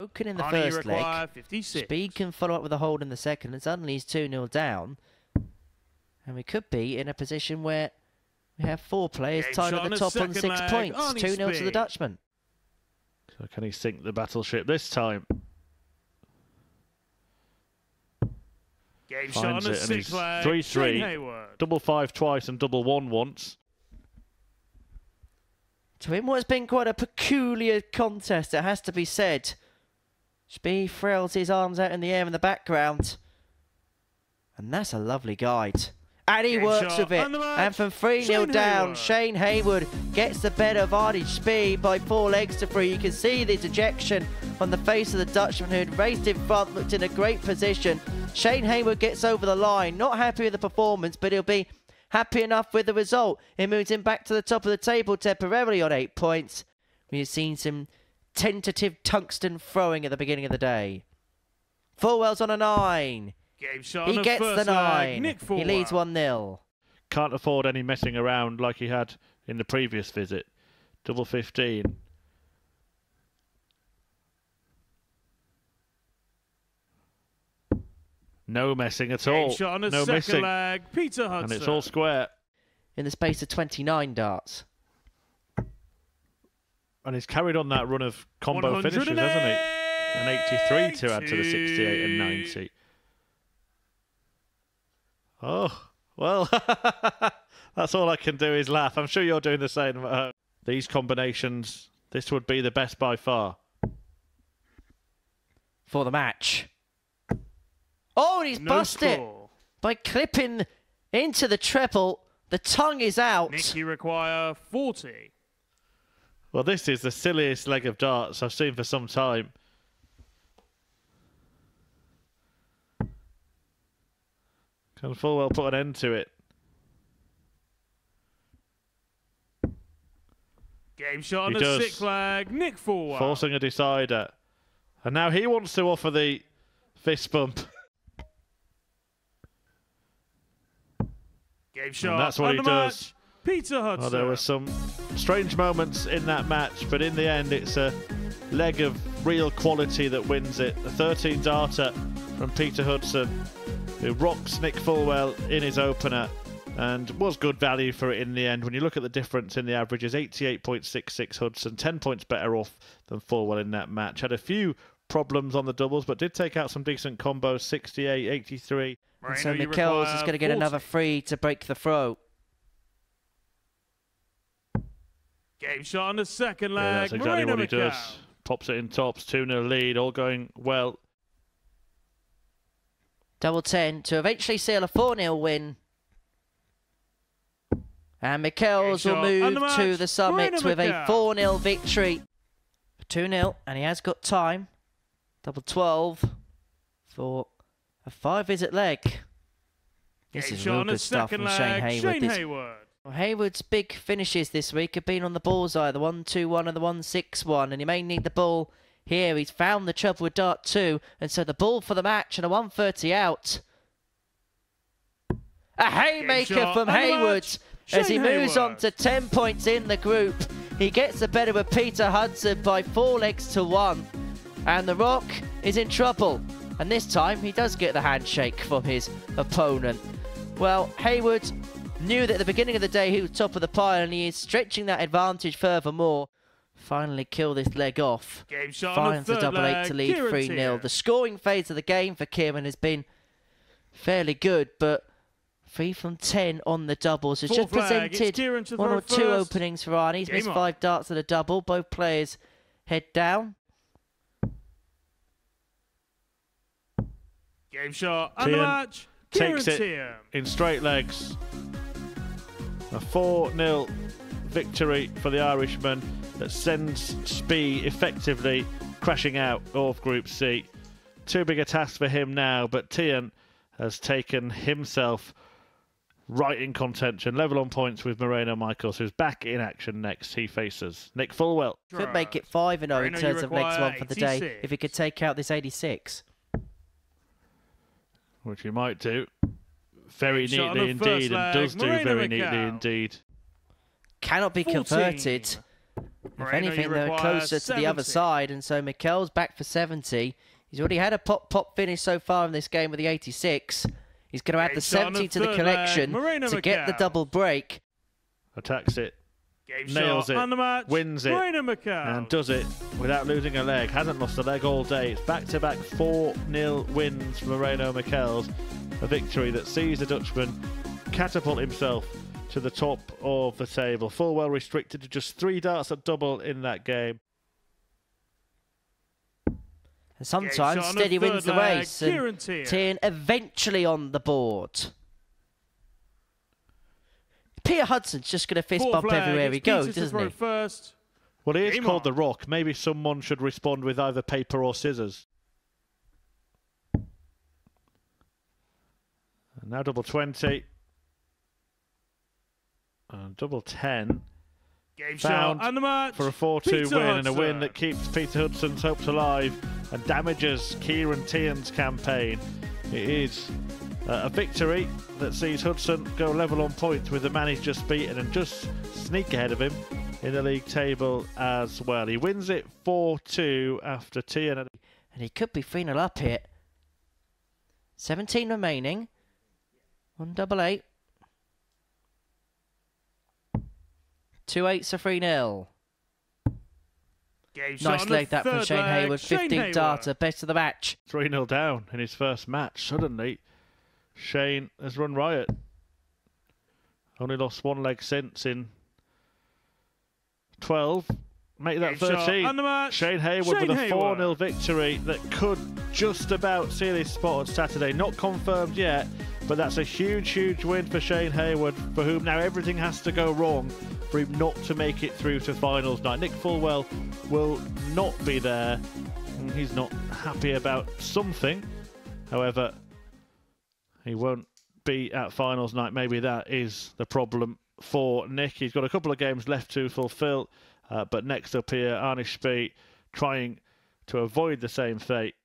Broken in the first leg. 56. Speed can follow up with a hold in the second, and suddenly he's 2-0 down. And we could be in a position where we have 4 players tied at the top on 6 points. 2-0 to the Dutchman. So can he sink the battleship this time? Game Finds shot on it, the and he's 6th leg. 3-3. Double 5 twice and double 1 once. To him, what's been quite a peculiar contest, it has to be said. Spee thrills his arms out in the air in the background. And that's a lovely guide. And he works with it. And from 3-0 down, Shane Haywood gets the better advantage. Spee by 4 legs to 3. You can see the dejection on the face of the Dutchman who had raced in front, looked in a great position. Shane Haywood gets over the line. Not happy with the performance, but he'll be happy enough with the result. It moves him back to the top of the table temporarily on 8 points. We've seen some tentative tungsten throwing at the beginning of the day. Fulwell's on a 9. He gets the 9. He leads 1-0. Can't afford any messing around like he had in the previous visit. Double 15. No messing at all. No missing. Leg, Peter Hudson. And it's all square. In the space of 29 darts. And he's carried on that run of combo finishes, hasn't he? An 83 to add to the 68 and 90. Oh, well, that's all I can do is laugh. I'm sure you're doing the same at home. These combinations, this would be the best by far. For the match. Oh, and he's bust it by clipping into the treble. The tongue is out. Nicky require 40. Well, this is the silliest leg of darts I've seen for some time. Can Fulwell put an end to it? Game shot on the 6th leg, Nick Fulwell. Forcing a decider. And now he wants to offer the fist bump. Game shot. And that's what he does. Peter Hudson. Well, there were some strange moments in that match, but in the end, it's a leg of real quality that wins it. The 13 darter from Peter Hudson, who rocks Nick Fulwell in his opener and was good value for it in the end. When you look at the difference in the averages, 88.66 Hudson, 10 points better off than Fulwell in that match. Had a few problems on the doubles, but did take out some decent combos, 68, 83. And so Mikkels is going to get another 3 to break the throw. Game shot on the 2nd leg. Yeah, that's exactly what he does. Pops it in tops, 2-0 lead, all going well. Double 10 to eventually seal a 4-0 win. And Mikkels will move to the summit with a 4-0 victory. 2-0, and he has got time. Double 12 for a 5-visit leg. This is real good stuff from Shane Haywood. Well, Haywood's big finishes this week have been on the bullseye, the 1-2-1 and the 1-6-1, and he may need the ball here. He's found the trouble with dart 2, and so the ball for the match and a 130 out. A haymaker from Haywood as he moves on to 10 points in the group. He gets the better with Peter Hudson by 4 legs to 1, and the Rock is in trouble. And this time he does get the handshake from his opponent. Well, Haywood knew that at the beginning of the day he was top of the pile, and he is stretching that advantage furthermore. Finally kill this leg off. Finds the double 8 to lead 3-0. The scoring phase of the game for Kieran has been fairly good, but 3 from 10 on the doubles. Has just presented 1 or 2 openings for Arnie. He's missed 5 darts at a double. Both players head down. Game shot and the match. Takes it in straight legs. A 4-0 victory for the Irishman that sends Spee effectively crashing out of Group C. Too big a task for him now, but Tian has taken himself right in contention, level on points with Moreno Michaels, who's back in action next. He faces Nick Fulwell. Could make it 5-0 in terms of legs won for the day if he could take out this 86. Which he might do. Very neatly indeed, and does do very neatly indeed. Cannot be converted. If anything, they're closer to the other side, and so Mikel's back for 70. He's already had a pop finish so far in this game with the 86. He's going to add the 70 to the collection to get the double break. Attacks it, nails it, wins it, and does it without losing a leg. Hasn't lost a leg all day. It's back-to-back 4-0 wins for Moreno Michels. A victory that sees the Dutchman catapult himself to the top of the table. Full well restricted to just 3 darts at double in that game. And sometimes steady wins the race, and Tien eventually on the board. Peter Hudson's just going to fist bump everywhere he goes, doesn't he? Well, he is called The Rock. Maybe someone should respond with either paper or scissors. And now double 20. And double 10. Found for a 4-2 win, and a win that keeps Peter Hudson's hopes alive and damages Kieran Tien's campaign. It is a victory that sees Hudson go level on points with the man he's just beaten and just sneak ahead of him in the league table as well. He wins it 4-2 after Tien. And he could be 3-0 up here. 17 remaining. 1-8. 2 8s are 3-0. Nice leg that from Shane Hayward. 15th darter, best of the match. 3-0 down in his first match. Suddenly, Shane has run riot. Only lost 1 leg since in 12. Make that 13. Shane Hayward with a 4-0 victory that could just about seal his spot on Saturday. Not confirmed yet, but that's a huge, huge win for Shane Hayward, for whom now everything has to go wrong for him not to make it through to finals night. Nick Fulwell will not be there. He's not happy about something. However, he won't be at finals night. Maybe that is the problem for Nick. He's got a couple of games left to fulfill. But next up here, Arnie Spee trying to avoid the same fate.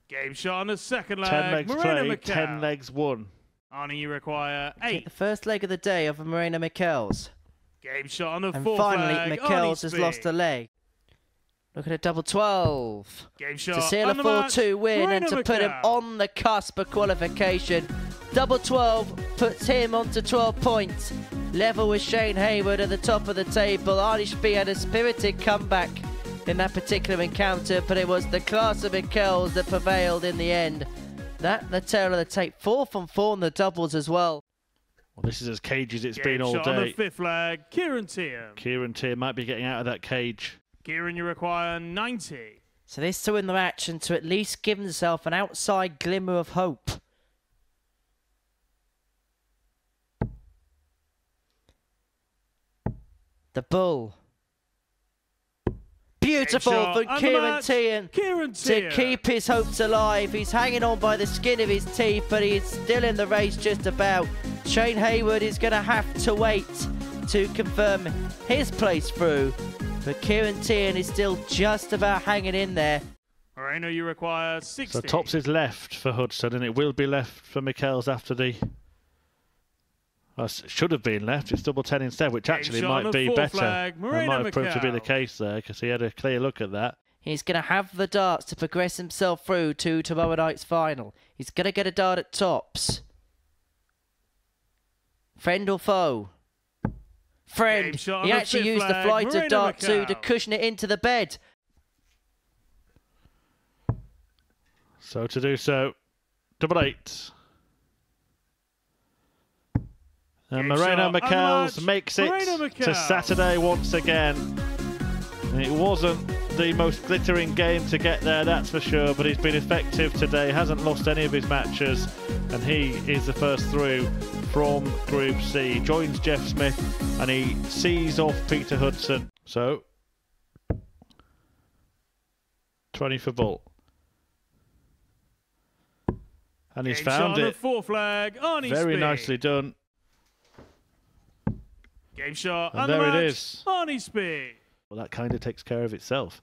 Game shot on the second leg. 10 legs played, 10 legs won. Arnie, you require 8. The first leg of the day of Moreno Michels. Game shot on the and fourth finally, leg. Michels has lost a leg. Look at a double 12. Game shot to seal a 4-2 win and to put him on the cusp of qualification. Double 12 puts him onto 12 points. Level with Shane Hayward at the top of the table. Arnie Spee had a spirited comeback in that particular encounter, but it was the class of Michels that prevailed in the end. That the tail of the tape. 4 from 4 on the doubles as well. Well, this is as cagey as it's been all day. On the fifth flag, Kieran Tien. Kieran Tien might be getting out of that cage. Kieran, you require 90. So this to win the match and to at least give himself an outside glimmer of hope. The bull. Beautiful from Kieran Tien to keep his hopes alive. He's hanging on by the skin of his teeth, but he's still in the race just about. Shane Hayward is going to have to wait to confirm his place through, but Kieran Tien is still just about hanging in there. Moreno, you require 60. So tops is left for Hudson, and it will be left for Michels after the... should have been left. It's double 10 instead, which actually might be better. That might have proved to be the case there, because he had a clear look at that. He's going to have the darts to progress himself through to tomorrow night's final. He's going to get a dart at tops. Friend or foe? Friend. He actually used the flight of dart 2 to cushion it into the bed. So to do so, double 8. And Moreno Michels makes it to Saturday once again. It wasn't the most glittering game to get there, that's for sure, but he's been effective today, hasn't lost any of his matches, and he is the first through from Group C. Joins Jeff Smith, and he sees off Peter Hudson. So, 20 for Bull. And he's found it. Very nicely done. Game shot, and there it is. Arnie Spee. Well, that kind of takes care of itself.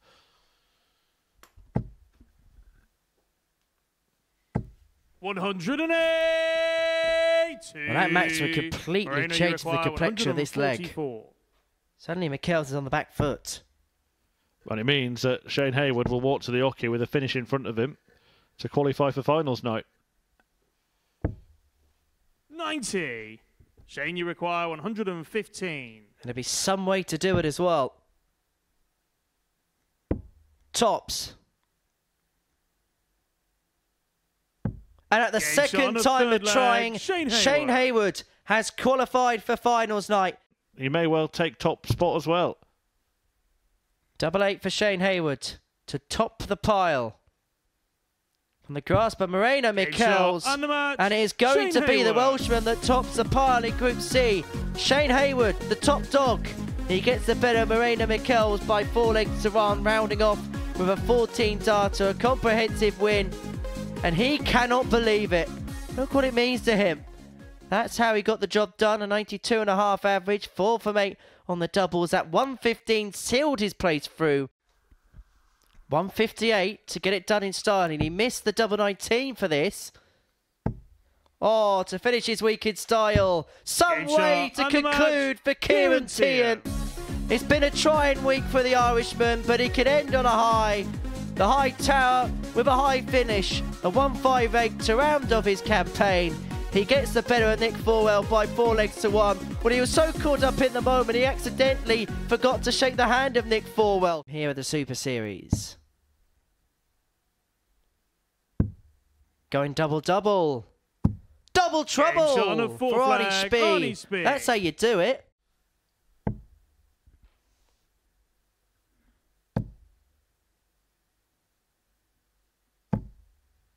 $108. to... Well, that match would completely Moreno, you change the require complexion of this leg. 144. Suddenly, Michaels is on the back foot. And it means that Shane Hayward will walk to the hockey with a finish in front of him to qualify for finals night. 90. Shane, you require 115. And there'll be some way to do it as well. Tops. And at the Game shot second on the time of third leg, trying, Shane Shane Hayward has qualified for finals night. He may well take top spot as well. 8 for Shane Hayward to top the pile. From the grasp of Moreno Michaels. And And it is going to be the Welshman that tops the pile in Group C. Shane Hayward, the top dog. He gets the better of Moreno Michaels by 4 legs to 1, rounding off with a 14-darter, a comprehensive win. And he cannot believe it. Look what it means to him. That's how he got the job done, a 92.5 average, 4 from 8 on the doubles. At 115 sealed his place through. 158 to get it done in styling. He missed the double 19 for this. Oh, to finish his week in style. Some way to conclude for Kieran Tian. It's been a trying week for the Irishman, but he can end on a high. The high tower with a high finish. A 158 to round off his campaign. He gets the better of Nick Forwell by 4 legs to 1. But he was so caught up in the moment, he accidentally forgot to shake the hand of Nick Forwell. Here are the Super Series. Going double-double. Double trouble for Arnie Spee. That's how you do it.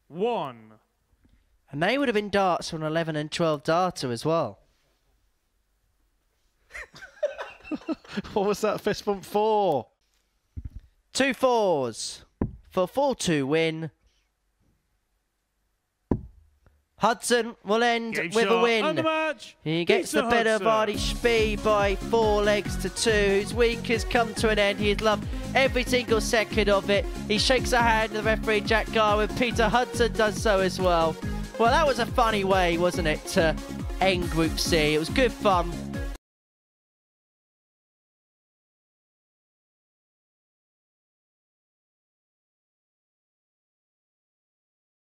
One. And they would have been darts from 11 and 12 darter as well. What was that fist bump for? 2 4s for 4-2 win. Hudson will end with a win. He gets the better of Arnie Spee by 4 legs to 2. His week has come to an end. He has loved every single second of it. He shakes a hand with the referee Jack Garwood. Peter Hudson does so as well. Well, that was a funny way, wasn't it, to end Group C. It was good fun.